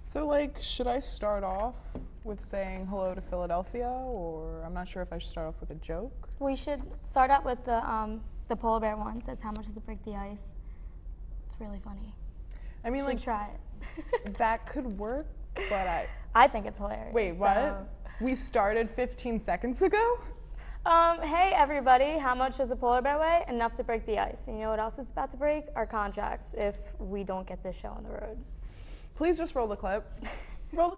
So, like, should I start off with saying hello to Philadelphia, or I'm not sure if I should start off with a joke? We should start out with the polar bear one. Says, how much does it break the ice? It's really funny. I mean, Should like, try it. that could work, but I think it's hilarious. Wait, what? We started 15 seconds ago? Hey everybody, how much does a polar bear weigh? Enough to break the ice. And you know what else is about to break? Our contracts, if we don't get this show on the road. Please just roll the clip. Roll the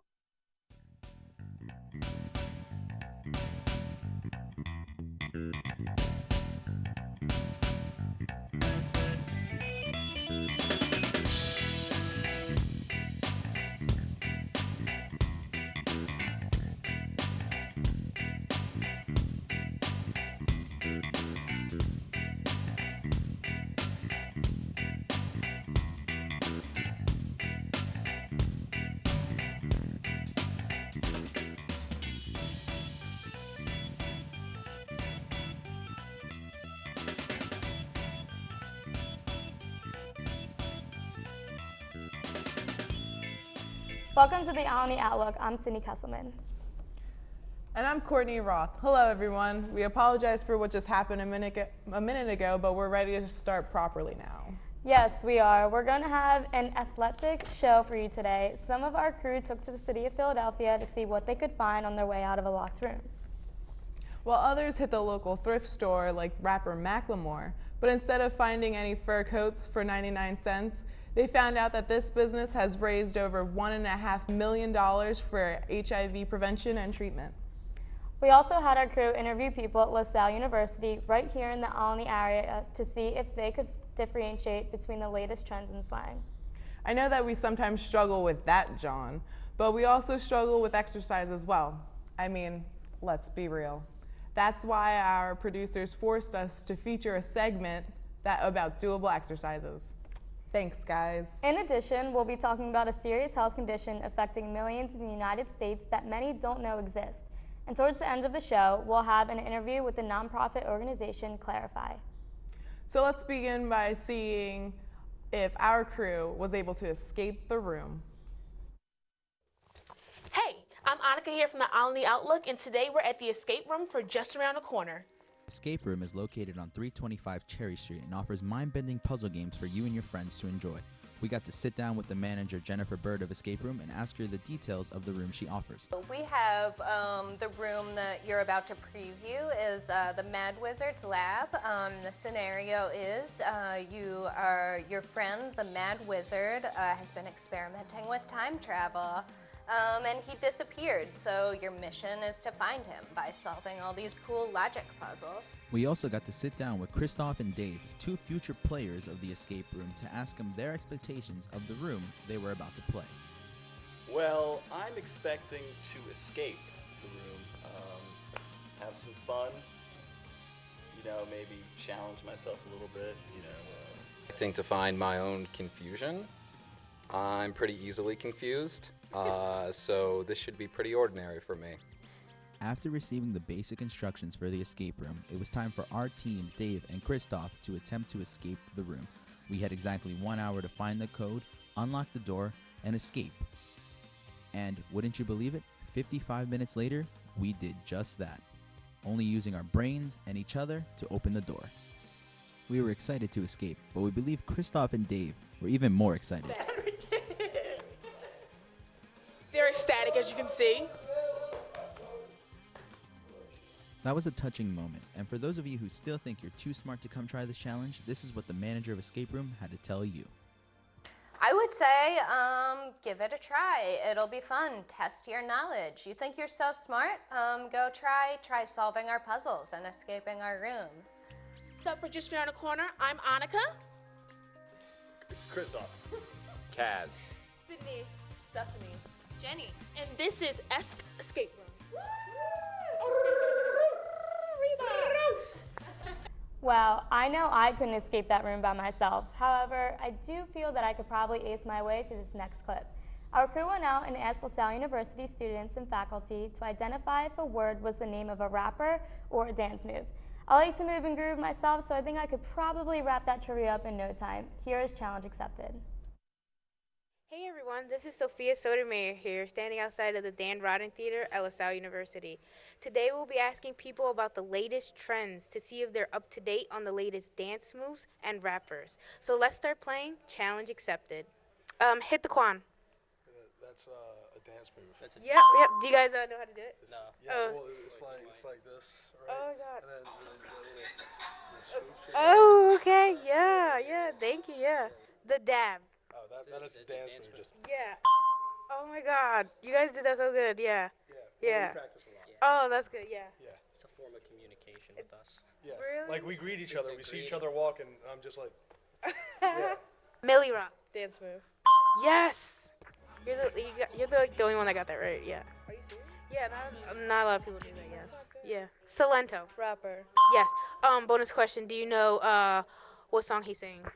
Welcome to the Olney Outlook. I'm Sydney Kesselman. And I'm Courtney Roth. Hello, everyone. We apologize for what just happened a minute ago, but we're ready to start properly now. Yes, we are. We're going to have an athletic show for you today. Some of our crew took to the city of Philadelphia to see what they could find on their way out of a locked room. While others hit the local thrift store like rapper Macklemore, but instead of finding any fur coats for 99 cents, they found out that this business has raised over $1.5 million for HIV prevention and treatment. We also had our crew interview people at LaSalle University right here in the Olney area to see if they could differentiate between the latest trends in slang. I know that we sometimes struggle with that, John, but we also struggle with exercise as well. I mean, let's be real. That's why our producers forced us to feature a segment about doable exercises. Thanks, guys. In addition, we'll be talking about a serious health condition affecting millions in the United States that many don't know exist. And towards the end of the show, we'll have an interview with the nonprofit organization Clarifi. So let's begin by seeing if our crew was able to escape the room. Hey, I'm Annika here from the Olney Outlook, and today we're at the escape room for just around the corner. Escape Room is located on 325 Cherry Street and offers mind-bending puzzle games for you and your friends to enjoy. We got to sit down with the manager, Jennifer Bird of Escape Room, and ask her the details of the room she offers. We have the room that you're about to preview is the Mad Wizard's Lab. The scenario is your friend, the Mad Wizard, has been experimenting with time travel. And he disappeared, so your mission is to find him by solving all these cool logic puzzles. We also got to sit down with Christoph and Dave, two future players of the escape room, to ask them their expectations of the room they were about to play. Well, I'm expecting to escape the room, have some fun, maybe challenge myself a little bit, I think to find my own confusion. I'm pretty easily confused. So this should be pretty ordinary for me. After receiving the basic instructions for the escape room, it was time for our team, Dave and Christoph, to attempt to escape the room. We had exactly 1 hour to find the code, unlock the door, and escape. And wouldn't you believe it, 55 minutes later, we did just that, only using our brains and each other to open the door. We were excited to escape, but we believe Christoph and Dave were even more excited. They're ecstatic, as you can see. That was a touching moment, and for those of you who still think you're too smart to come try this challenge, this is what the manager of Escape Room had to tell you. I would say give it a try. It'll be fun. Test your knowledge. You think you're so smart? Go try solving our puzzles and escaping our room. So for just around the corner, I'm Annika. Christoph. Kaz. Sydney. Stephanie. Jenny. And this is Escape Room. Well, I know I couldn't escape that room by myself. However, I do feel that I could probably ace my way through this next clip. Our crew went out and asked LaSalle University students and faculty to identify if a word was the name of a rapper or a dance move. I like to move and groove myself, so I think I could probably wrap that trivia up in no time. Here is challenge accepted. Hey everyone. everyone. This is Sophia Sotomayor here, standing outside of the Dan Rodden Theater at LaSalle University. Today we'll be asking people about the latest trends to see if they're up to date on the latest dance moves and rappers. So let's start playing Challenge Accepted. Hit the Quan. That's a dance move. Yep. Do you guys know how to do it? No. Yeah, well, it's like this, right? Oh, God. And then the swoops here. Oh, okay. Yeah. Thank you. Yeah. The dab. Oh, that is a dance move. Just Yeah. Oh, my God. You guys did that so good. Yeah. yeah. We practice a lot. Oh, that's good. Yeah. Yeah. It's a form of communication with us. Yeah. Really? Like we greet each It's other. a We see each greeting. other walk, and I'm just like, yeah. Millie Rock. Dance move. Yes. You're the only one that got that right. Yeah. Are you serious? Yeah. Not a lot of people do that. Yeah. Salento. Rapper. Yes. Bonus question. Do you know what song he sings?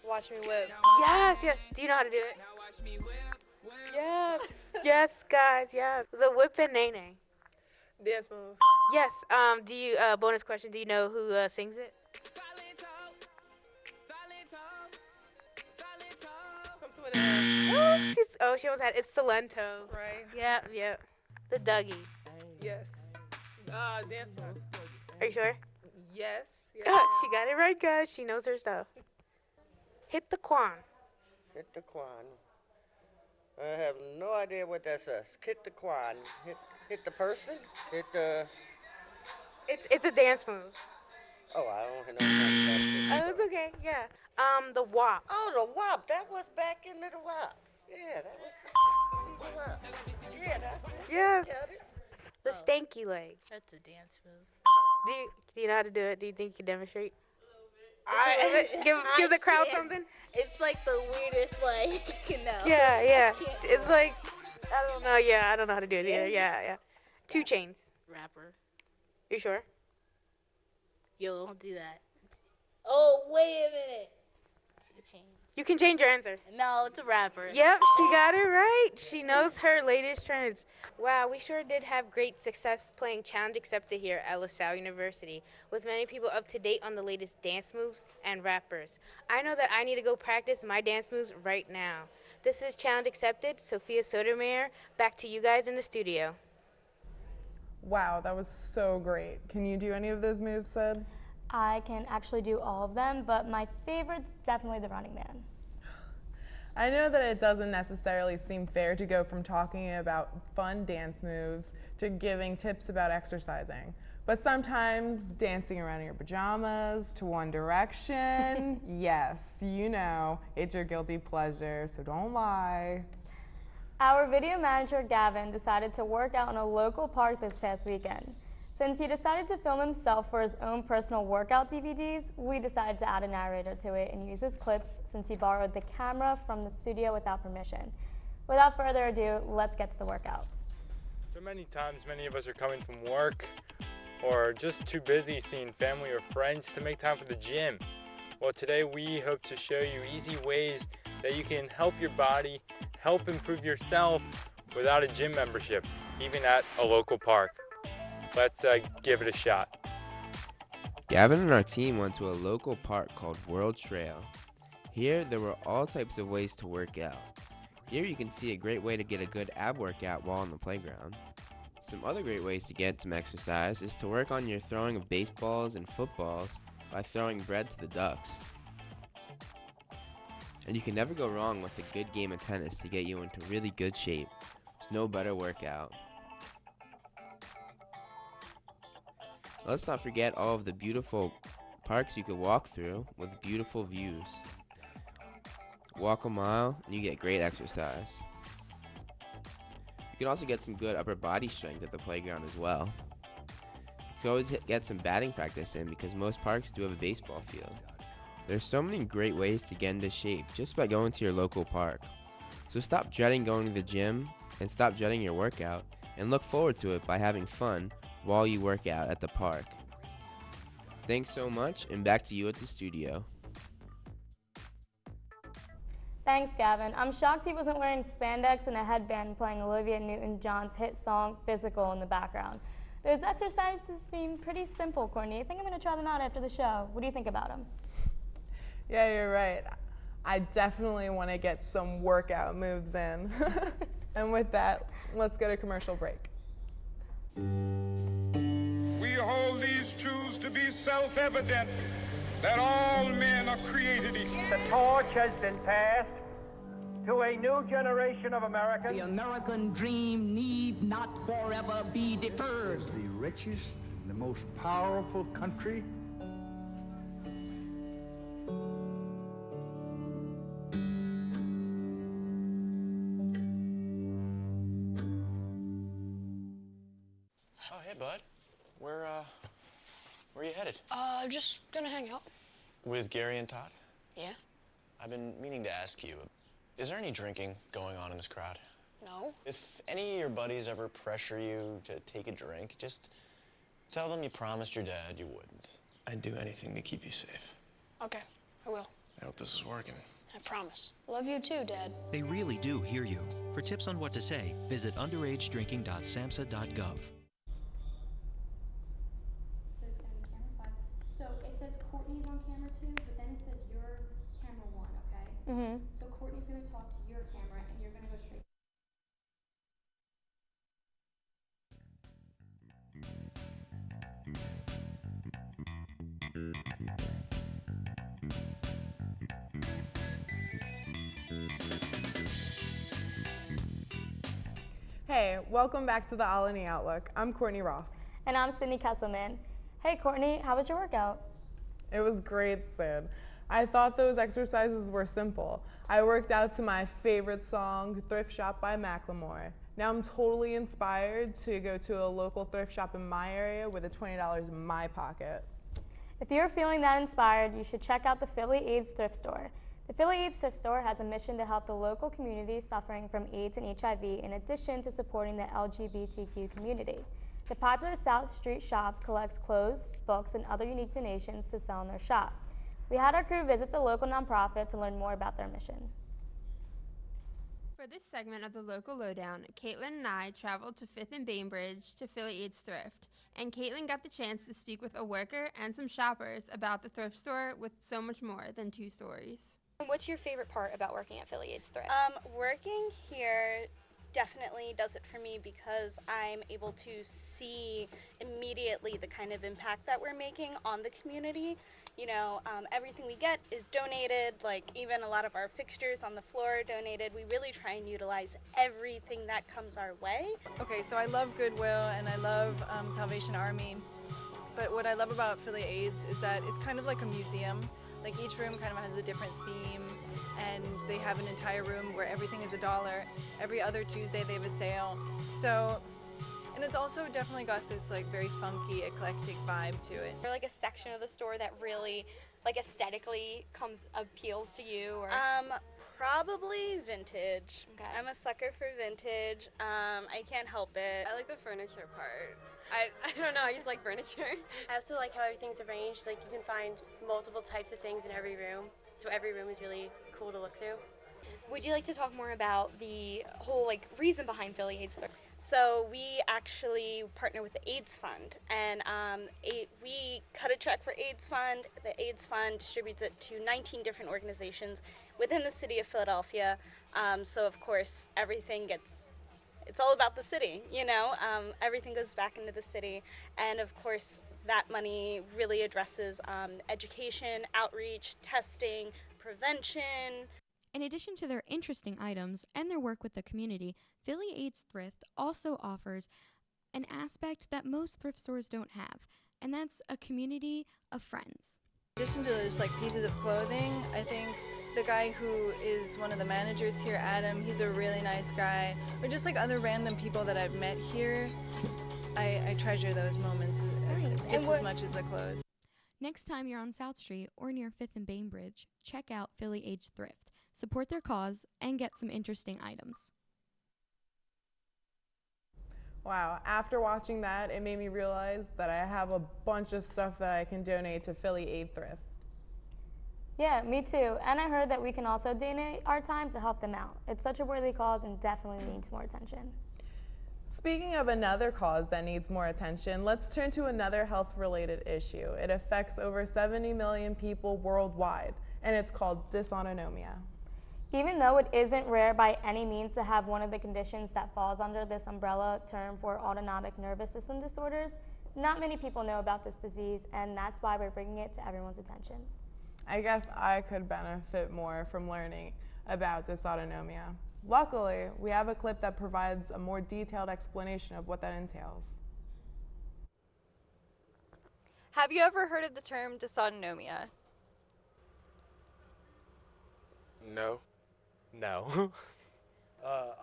Watch me whip. Yes. Do you know how to do it? Yes, guys. Yes. The whip and Nene. Dance move. Yes. Do you bonus question? Do you know who sings it? Something with an Oh, she almost had it. It's Salento. right? Yeah. The Dougie. Yes. Dance move. Are you sure? Yes. She got it right, guys. She knows her stuff. Hit the Quan. Hit the Quan. I have no idea what that says. Hit the Quan. Hit the person? Hit the... It's a dance move. Oh, I don't know. Oh, it's okay. Yeah. The WAP. Oh, the WAP. That was back in the WAP. Yeah, that was the WAP. Yeah, that's it. Yes. Got it. The stanky leg. That's a dance move. Do you know how to do it? Do you think you can demonstrate? I Give the crowd can't. something. It's like the weirdest, like, Yeah. It's like, I don't know. Yeah, I don't know how to do it either. Yeah. 2 Chainz. Rapper. You sure? Yo, don't do that. Oh, wait a minute. You can change your answer. No, it's a rapper. Yep, she got it right. She knows her latest trends. Wow, we sure did have great success playing Challenge Accepted here at LaSalle University, with many people up to date on the latest dance moves and rappers. I know that I need to go practice my dance moves right now. This is Challenge Accepted, Sophia Sotomayor. Back to you guys in the studio. Wow, that was so great. Can you do any of those moves, Sid? I can actually do all of them, but my favorite's definitely the running man. I know that it doesn't necessarily seem fair to go from talking about fun dance moves to giving tips about exercising. But sometimes dancing around in your pajamas to One Direction, yes, you know, it's your guilty pleasure, so don't lie. Our video manager, Gavin, decided to work out in a local park this past weekend. Since he decided to film himself for his own personal workout DVDs, we decided to add a narrator to it and use his clips since he borrowed the camera from the studio without permission. Without further ado, let's get to the workout. So many times, many of us are coming from work or just too busy seeing family or friends to make time for the gym. Well, today we hope to show you easy ways that you can help your body, help improve yourself without a gym membership, even at a local park. Let's give it a shot. Gavin and our team went to a local park called World Trail. Here, there were all types of ways to work out. Here you can see a great way to get a good ab workout while on the playground. Some other great ways to get some exercise is to work on your throwing of baseballs and footballs by throwing bread to the ducks. And you can never go wrong with a good game of tennis to get you into really good shape. There's no better workout. Let's not forget all of the beautiful parks you could walk through with beautiful views. Walk a mile and you get great exercise. You can also get some good upper body strength at the playground as well. You can always get some batting practice in because most parks do have a baseball field. There's so many great ways to get into shape just by going to your local park. So stop dreading going to the gym and stop dreading your workout and look forward to it by having fun while you work out at the park. Thanks so much, and back to you at the studio. Thanks, Gavin. I'm shocked he wasn't wearing spandex and a headband playing Olivia Newton-John's hit song Physical in the background. Those exercises seem pretty simple, Courtney. I think I'm going to try them out after the show. What do you think about them? Yeah, you're right. I definitely want to get some workout moves in. And with that, let's go to commercial break. We hold these truths to be self-evident, that all men are created equal. The torch has been passed to a new generation of Americans. The American dream need not forever be deferred. This is the richest and the most powerful country. Oh, hey, bud. Where are you headed? Just gonna hang out. With Gary and Todd? Yeah? I've been meaning to ask you, is there any drinking going on in this crowd? No. If any of your buddies ever pressure you to take a drink, just tell them you promised your dad you wouldn't. I'd do anything to keep you safe. Okay, I will. I hope this is working. I promise. Love you too, Dad. They really do hear you. For tips on what to say, visit underagedrinking.samhsa.gov. So it says Courtney's on camera 2, but then it says you're camera 1, okay? Mm-hmm. So Courtney's going to talk to your camera, and you're going to go straight. Hey, welcome back to the Olney Outlook. I'm Courtney Roth. And I'm Sydney Kesselman. Hey Courtney, how was your workout? It was great, Sid. I thought those exercises were simple. I worked out to my favorite song, Thrift Shop by Macklemore. Now I'm totally inspired to go to a local thrift shop in my area with the $20 in my pocket. If you're feeling that inspired, you should check out the Philly AIDS Thrift Store. The Philly AIDS Thrift Store has a mission to help the local community suffering from AIDS and HIV in addition to supporting the LGBTQ community. The popular South Street shop collects clothes, books, and other unique donations to sell in their shop. We had our crew visit the local nonprofit to learn more about their mission. For this segment of the Local Lowdown, Caitlin and I traveled to 5th and Bainbridge to Philly AIDS Thrift, and Caitlin got the chance to speak with a worker and some shoppers about the thrift store with so much more than 2 stories. What's your favorite part about working at Philly AIDS Thrift? Working here definitely does it for me because I'm able to see immediately the kind of impact that we're making on the community. You know, everything we get is donated, like even a lot of our fixtures on the floor are donated. We really try and utilize everything that comes our way. Okay, so I love Goodwill and I love Salvation Army, but what I love about Philly AIDS is that it's kind of like a museum. Like each room kind of has a different theme, and they have an entire room where everything is $1. Every other Tuesday they have a sale. So, and it's also definitely got this like very funky, eclectic vibe to it. Or like a section of the store that really, like aesthetically appeals to you? Or? Probably vintage. Okay. I'm a sucker for vintage. I can't help it. I like the furniture part. I don't know, I just like furniture. I also like how everything's arranged. Like you can find multiple types of things in every room. So every room is really cool to look through. Would you like to talk more about the whole like reason behind Philly AIDS Thrift? So we actually partner with the AIDS Fund, and we cut a check for AIDS Fund. The AIDS Fund distributes it to 19 different organizations within the city of Philadelphia. So of course everything it's all about the city, you know. Everything goes back into the city, and of course that money really addresses education, outreach, testing, prevention. In addition to their interesting items and their work with the community, Philly AIDS Thrift also offers an aspect that most thrift stores don't have, and that's a community of friends. In addition to just like pieces of clothing, I think the guy who is one of the managers here, Adam, he's a really nice guy. Or just like other random people that I've met here, I treasure those moments just as much as the clothes. Next time you're on South Street or near 5th and Bainbridge, check out Philly AIDS Thrift. Support their cause and get some interesting items. Wow, after watching that, it made me realize that I have a bunch of stuff that I can donate to Philly AIDS Thrift. Yeah, me too. And I heard that we can also donate our time to help them out. It's such a worthy cause and definitely needs more attention. Speaking of another cause that needs more attention, let's turn to another health-related issue. It affects over 70 million people worldwide. and it's called dysautonomia. Even though it isn't rare by any means to have one of the conditions that falls under this umbrella term for autonomic nervous system disorders, not many people know about this disease, and that's why we're bringing it to everyone's attention. I guess I could benefit more from learning about dysautonomia. Luckily, we have a clip that provides a more detailed explanation of what that entails. Have you ever heard of the term dysautonomia? No. No.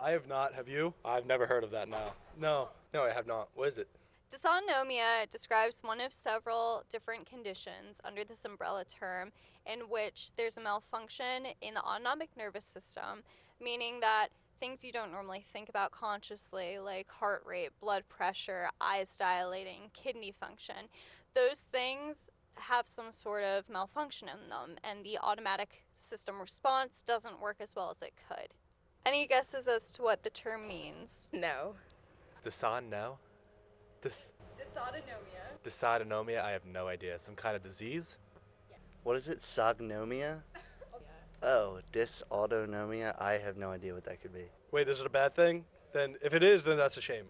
I have not. Have you? I've never heard of that, no. No, I have not. What is it? Dysautonomia describes one of several different conditions under this umbrella term in which there's a malfunction in the autonomic nervous system, meaning that things you don't normally think about consciously, like heart rate, blood pressure, eyes dilating, kidney function, those things have some sort of malfunction in them, and the automatic system response doesn't work as well as it could. Any guesses as to what the term means? No. No? Dysautonomia. Dysautonomia? I have no idea. Some kind of disease? Yeah. What is it? Sognomia? Oh, dysautonomia? I have no idea what that could be. Wait, is it a bad thing? Then if it is, then that's a shame.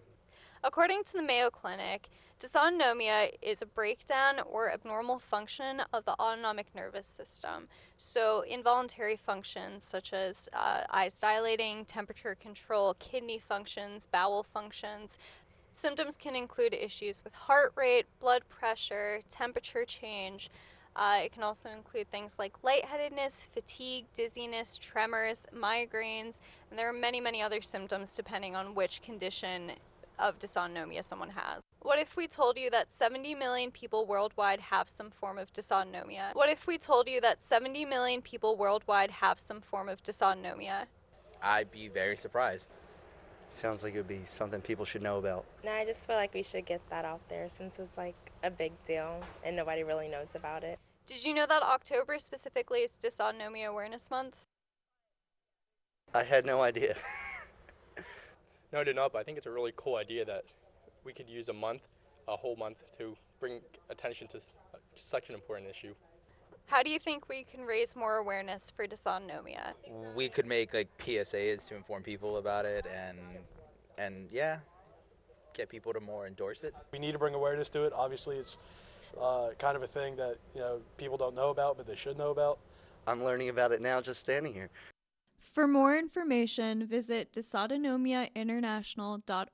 According to the Mayo Clinic, dysautonomia is a breakdown or abnormal function of the autonomic nervous system. So involuntary functions such as eyes dilating, temperature control, kidney functions, bowel functions. Symptoms can include issues with heart rate, blood pressure, temperature change. It can also include things like lightheadedness, fatigue, dizziness, tremors, migraines, and there are many, many other symptoms depending on which condition of dysautonomia someone has. What if we told you that 70 million people worldwide have some form of dysautonomia? What if we told you that 70 million people worldwide have some form of dysautonomia? I'd be very surprised. Sounds like it would be something people should know about. No, I just feel like we should get that out there since it's like a big deal and nobody really knows about it. Did you know that October specifically is Dysautonomia Awareness Month? I had no idea. No, I did not, but I think it's a really cool idea that we could use a whole month, to bring attention to such an important issue. How do you think we can raise more awareness for dysautonomia? We could make like PSAs to inform people about it and yeah, get people to more endorse it. We need to bring awareness to it. Obviously, it's kind of a thing that people don't know about, but they should know about. I'm learning about it now just standing here. For more information, visit dysautonomiainternational.org.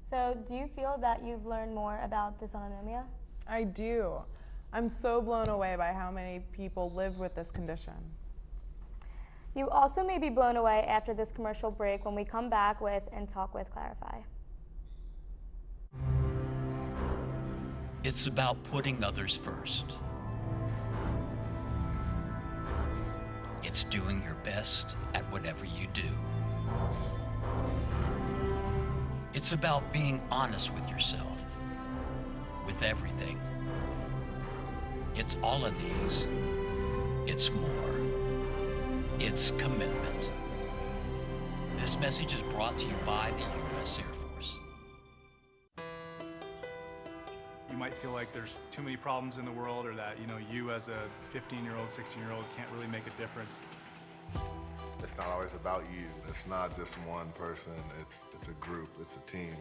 So, do you feel that you've learned more about dysautonomia? I do. I'm so blown away by how many people live with this condition. You also may be blown away after this commercial break when we come back with and talk with Clarifi. It's about putting others first. It's doing your best at whatever you do. It's about being honest with yourself, with everything. It's all of these. It's more. It's commitment. This message is brought to you by the U.S. Air Force. You might feel like there's too many problems in the world, or that you as a 15-year-old, 16-year-old can't really make a difference. It's not always about you. It's not just one person. It's a group. It's a team.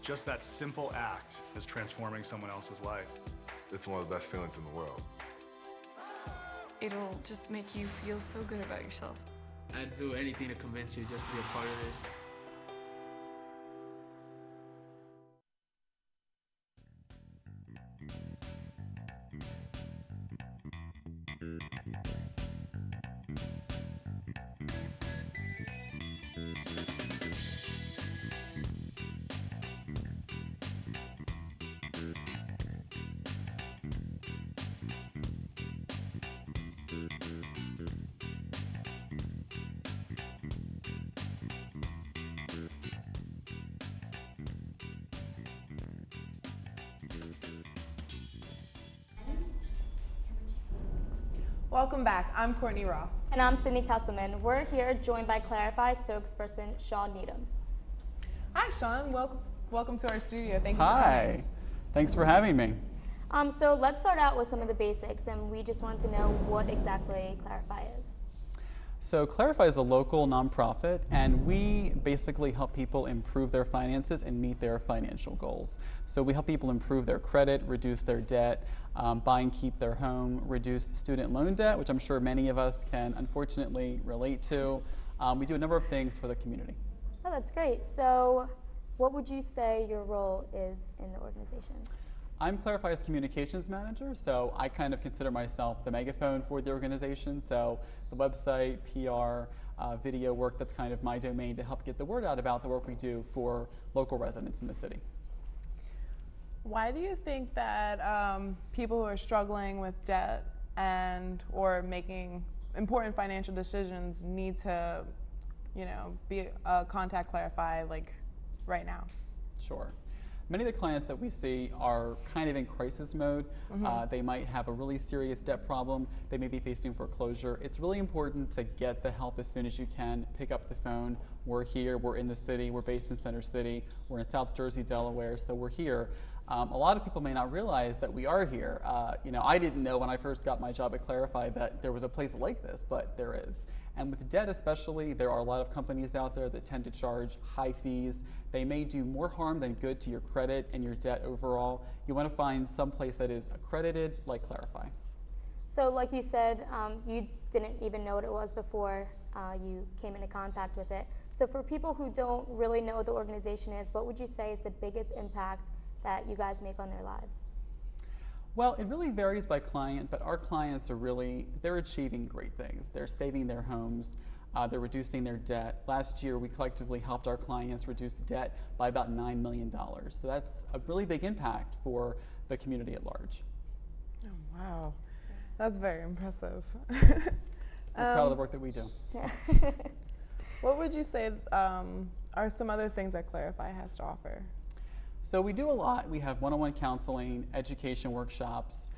Just that simple act is transforming someone else's life. It's one of the best feelings in the world. It'll just make you feel so good about yourself. I'd do anything to convince you just to be a part of this. Welcome back. I'm Courtney Roth. And I'm Sydney Kesselman. We're here joined by Clarifi spokesperson Sean Needham. Hi, Sean. Welcome to our studio. Thank you. Hi. Thanks for having me. So let's start out with some of the basics, and we just want to know what exactly Clarifi is. So Clarifi is a local nonprofit, and we basically help people improve their finances and meet their financial goals. So we help people improve their credit, reduce their debt, buy and keep their home, reduce student loan debt, which I'm sure many of us can unfortunately relate to. We do a number of things for the community. Oh, that's great. So what would you say your role is in the organization? I'm Clarifi's communications manager, so I kind of consider myself the megaphone for the organization. So the website, PR, video work, that's kind of my domain to help get the word out about the work we do for local residents in the city. Why do you think that people who are struggling with debt and or making important financial decisions need to, contact Clarifi like right now? Sure. Many of the clients that we see are kind of in crisis mode. They might have a really serious debt problem. They may be facing foreclosure. It's really important to get the help as soon as you can. Pick up the phone. We're here. We're in the city. We're based in Center City. We're in South Jersey, Delaware, so we're here. A lot of people may not realize that we are here. I didn't know when I first got my job at Clarifi that there was a place like this, but there is. And with debt especially, there are a lot of companies out there that tend to charge high fees. They may do more harm than good to your credit and your debt overall. You want to find some place that is accredited, like Clarifi. So like you said, you didn't even know what it was before you came into contact with it. So for people who don't really know what the organization is, what would you say is the biggest impact that you guys make on their lives? Well, it really varies by client, but our clients are they're achieving great things. They're saving their homes, they're reducing their debt. Last year, we collectively helped our clients reduce debt by about $9 million. So that's a really big impact for the community at large. Oh, wow. That's very impressive. We're proud of the work that we do. What would you say are some other things that Clarifi has to offer? So we do a lot. We have one-on-one counseling, education workshops,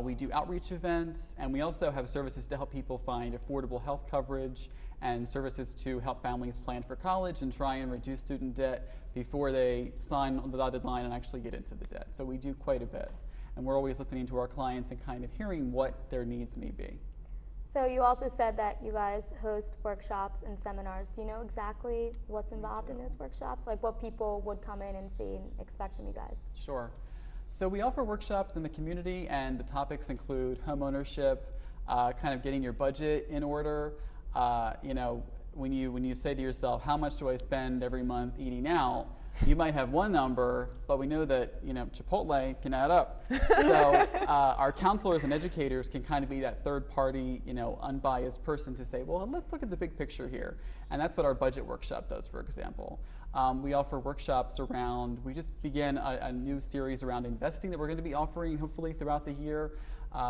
we do outreach events, and we also have services to help people find affordable health coverage and services to help families plan for college and try and reduce student debt before they sign on the dotted line and actually get into the debt. So we do quite a bit. And we're always listening to our clients and kind of hearing what their needs may be. So you also said that you guys host workshops and seminars. Do you know exactly what's involved in those workshops? Like what people would come in and see and expect from you guys? Sure. So we offer workshops in the community, and the topics include home ownership, kind of getting your budget in order. When you say to yourself, how much do I spend every month eating out? You might have one number, but we know that Chipotle can add up. So our counselors and educators can kind of be that third party, unbiased person to say, well, let's look at the big picture here. And that's what our budget workshop does, for example. We offer workshops around, we just began a new series around investing that we're going to be offering hopefully throughout the year.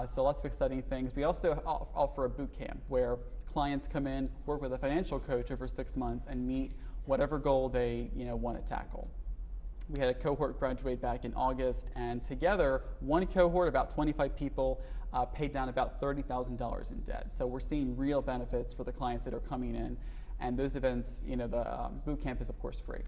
So lots of exciting things. We also offer a boot camp where clients come in, work with a financial coach over 6 months, and meet whatever goal they want to tackle. We had a cohort graduate back in August, and together, one cohort, about 25 people, paid down about $30,000 in debt. So we're seeing real benefits for the clients that are coming in, and those events, the boot camp is of course free.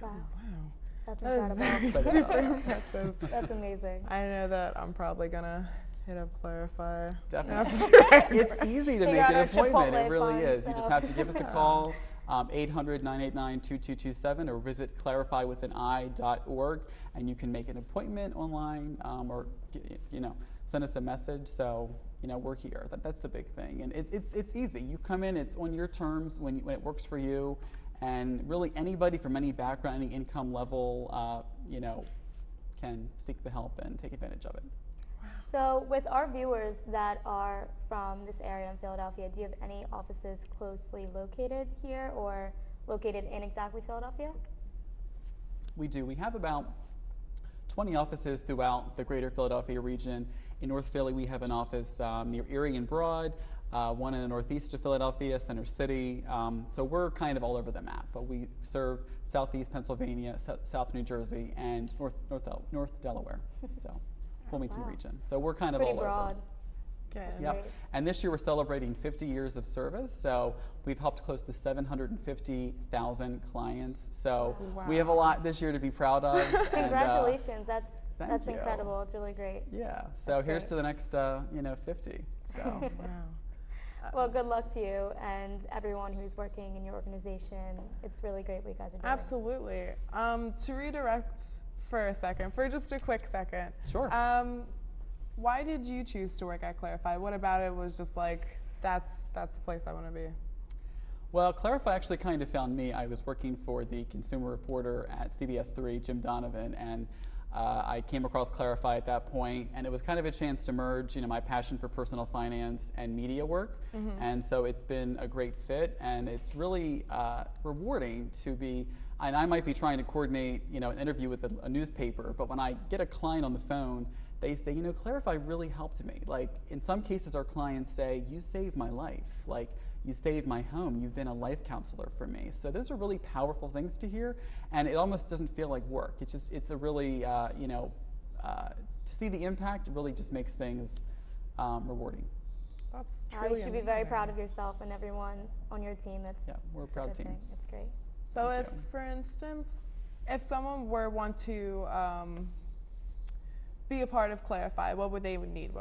Wow. Wow. That's That incredible. is very super impressive. That's amazing. I know that I'm probably gonna hit up Clarifi. Definitely. It's easy to make an appointment. Chipotle It really fund, is. You just have to give us a Yeah. call, 800-989-2227, or visit clarifywithani.org, and you can make an appointment online, or send us a message. So we're here. That's the big thing, and it's easy. You come in, it's on your terms when it works for you, and really anybody from any background, any income level, can seek the help and take advantage of it. So with our viewers that are from this area in Philadelphia, do you have any offices closely located here or located in exactly Philadelphia? We do. We have about 20 offices throughout the greater Philadelphia region. In North Philly, we have an office near Erie and Broad, one in the northeast of Philadelphia, Center City. So we're kind of all over the map, but we serve southeast Pennsylvania, South New Jersey, and North Delaware. So Wilmington region. So we're kind of Pretty all broad. over. Good. Yep. And this year we're celebrating 50 years of service. So we've helped close to 750,000 clients. So we have a lot this year to be proud of. Congratulations. That's you. incredible. It's really great. Yeah. So here's to the next 50. So. Wow. Well, good luck to you and everyone who's working in your organization. It's really great what you guys are doing. Absolutely. To redirect for just a quick second. Sure. Why did you choose to work at Clarifi? What about it was just like, that's the place I want to be? Well, Clarifi actually kind of found me. I was working for the consumer reporter at CBS 3, Jim Donovan, and I came across Clarifi at that point, and it was kind of a chance to merge, my passion for personal finance and media work, and so it's been a great fit, and it's really rewarding to be. And I might be trying to coordinate, an interview with a newspaper, but when I get a client on the phone, they say, Clarifi really helped me. Like, in some cases, our clients say, you saved my life. Like, you saved my home. You've been a life counselor for me. So those are really powerful things to hear, and it almost doesn't feel like work. It's a really, to see the impact, it really just makes things rewarding. That's truly You should be very proud of yourself and everyone on your team. We're a proud team. It's great. So for instance, if someone were want to be a part of Clarifi, what would they need?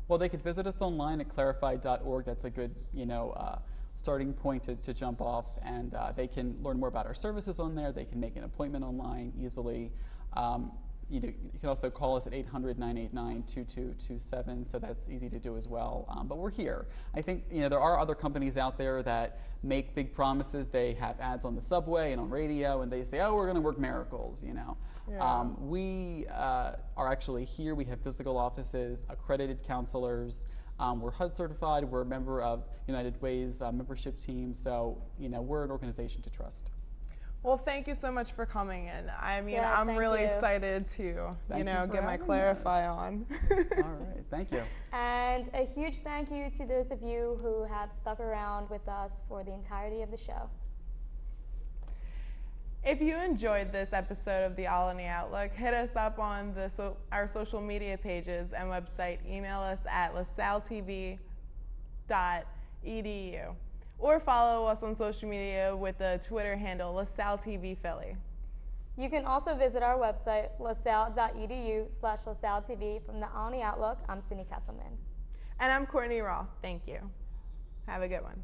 Well, they could visit us online at clarifi.org. That's a good, starting point to jump off, and they can learn more about our services on there. They can make an appointment online easily. You can also call us at 800-989-2227, so that's easy to do as well. But we're here. I think there are other companies out there that make big promises. They have ads on the subway and on radio, and they say, "Oh, we're going to work miracles." Yeah. We are actually here. We have physical offices, accredited counselors. We're HUD certified. We're a member of United Way's membership team. So we're an organization to trust. Well, thank you so much for coming in. I mean, Yeah, I'm really excited to, get my Clarifi on. All right, thank you. And a huge thank you to those of you who have stuck around with us for the entirety of the show. If you enjoyed this episode of the Olney Outlook, hit us up on our social media pages and website. Email us at lasalletv.edu. Or follow us on social media with the Twitter handle LaSalle TV Philly. You can also visit our website, lasalle.edu/LaSalleTV. From the Olney Outlook, I'm Cindy Kesselman. And I'm Courtney Roth. Thank you. Have a good one.